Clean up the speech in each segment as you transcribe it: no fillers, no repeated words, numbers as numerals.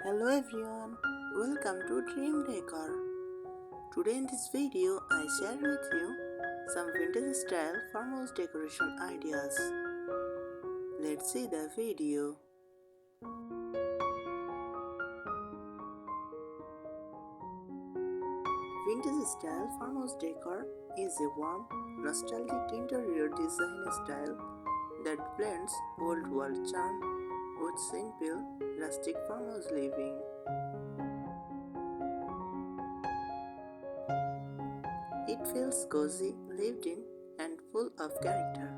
Hello everyone, welcome to Dream Decor. Today in this video I share with you some vintage style farmhouse decoration ideas. Let's see the video. Vintage style farmhouse decor is a warm, nostalgic interior design style that blends old world charm with simple, rustic farmhouse living. It feels cozy, lived in, and full of character,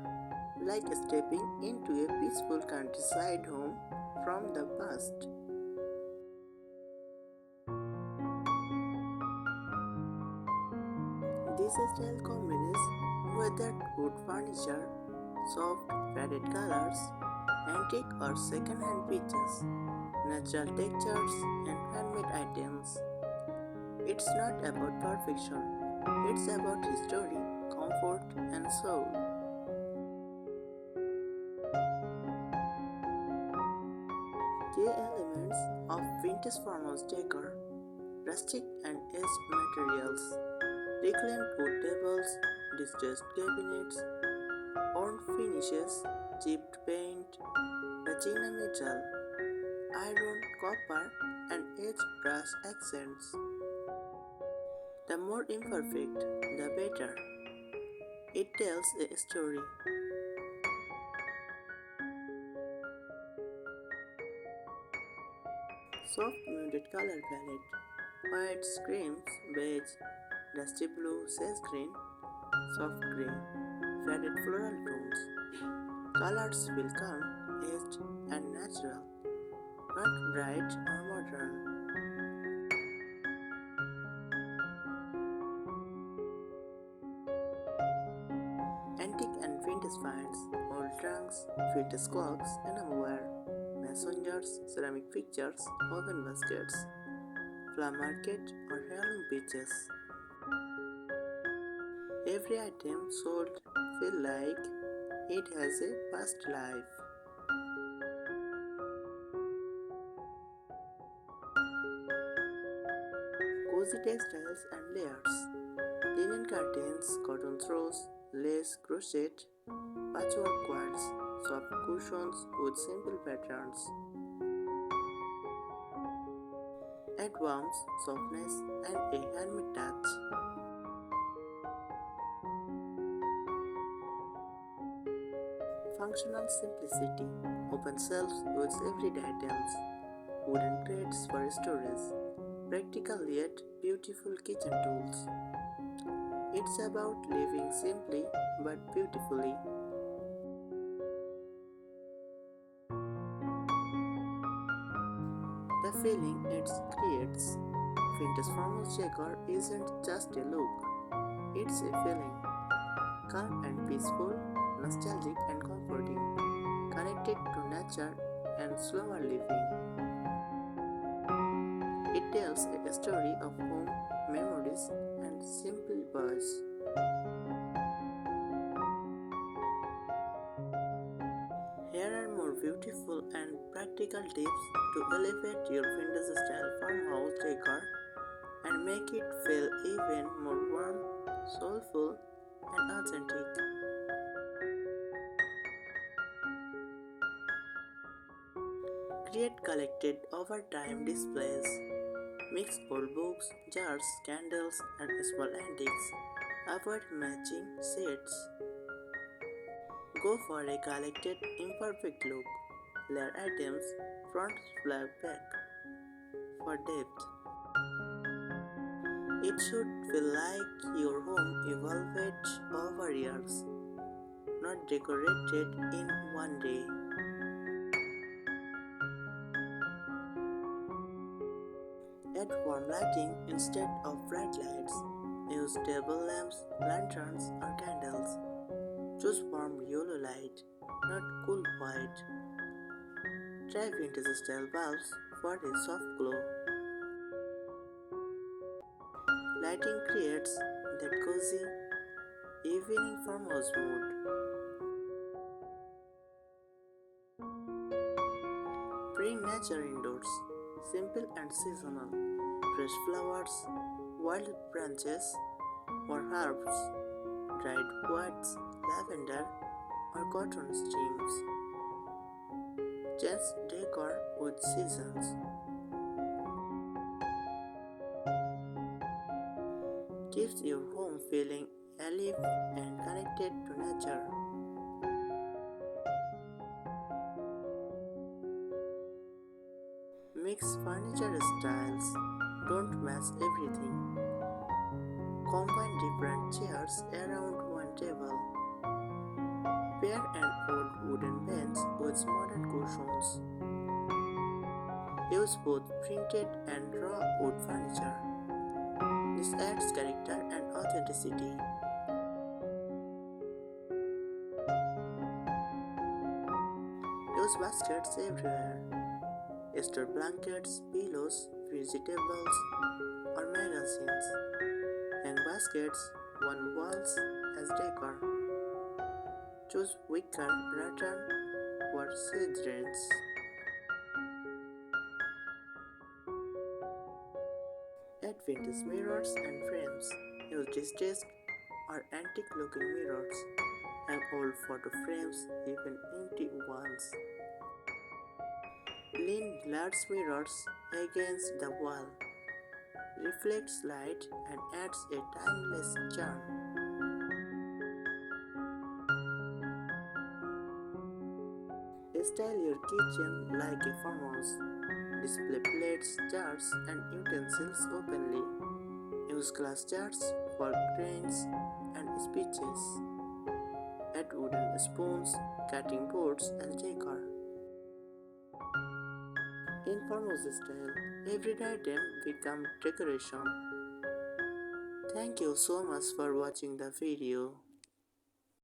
like stepping into a peaceful countryside home from the past. This style combines weathered wood furniture, soft faded colors, antique or second-hand pieces, natural textures, and handmade items. It's not about perfection, it's about history, comfort, and soul. Key elements of vintage farmhouse decor: rustic and aged materials, reclaimed wood tables, distressed cabinets, worn finishes, chipped paint, patina metal, iron, copper, and edge brass accents. The more imperfect, the better. It tells a story. Soft muted color palette: white, creams, beige, dusty blue, sage green, soft grey, faded floral tones. Colors feel calm, aged, and natural, not bright or modern. Antique and vintage finds: old trunks, vintage clocks, enamelware, mason jars, ceramic pictures, oven baskets, flower market or heirloom pieces. Every item sold feel like it has a past life. Cozy textiles and layers: linen curtains, cotton throws, lace, crochet, patchwork quilts, soft cushions with simple patterns. Add warmth, softness, and a handmade touch. Functional simplicity: open shelves with everyday items, wooden crates for storage, practical yet beautiful kitchen tools. It's about living simply but beautifully. The feeling it creates. Vintage farmhouse decor isn't just a look, it's a feeling. Calm and peaceful, nostalgic and comforting, connected to nature and slower living. It tells a story of home, memories, and simple joys. Here are more beautiful and practical tips to elevate your vintage style farmhouse decor and make it feel even more warm, soulful, and authentic. Create collected over time displays. Mix old books, jars, candles, and small antiques. Avoid matching sets. Go for a collected, imperfect look. Layer items front, flap, back for depth. It should feel like your home evolved over years, not decorated in one day. Add warm lighting instead of bright lights. Use table lamps, lanterns, or candles. Choose warm yellow light, not cool white. Try vintage style bulbs for a soft glow. Lighting creates that cozy evening farmhouse mood. Bring nature indoors. simple and seasonal, fresh flowers, wild branches, or herbs, dried woods, lavender, or cotton stems. Change decor with seasons. Keeps your home feeling alive and connected to nature. Mix furniture styles. Don't match everything. Combine different chairs around one table. Pair an old wooden bench with modern cushions. Use both printed and raw wood furniture. This adds character and authenticity. Use baskets everywhere. Store blankets, pillows, vegetables, or magazines. Hang baskets on walls as decor. Choose wicker, rattan, or seedlings. Add vintage mirrors and frames. Use distressed or antique looking mirrors. Hang old photo frames, even empty ones. Lean large mirrors against the wall. Reflects light and adds a timeless charm. Style your kitchen like a farmhouse. Display plates, jars, and utensils openly. Use glass jars for grains and speeches. Add wooden spoons, cutting boards as decor. In farmhouse style, everyday item become decoration. Thank you so much for watching the video.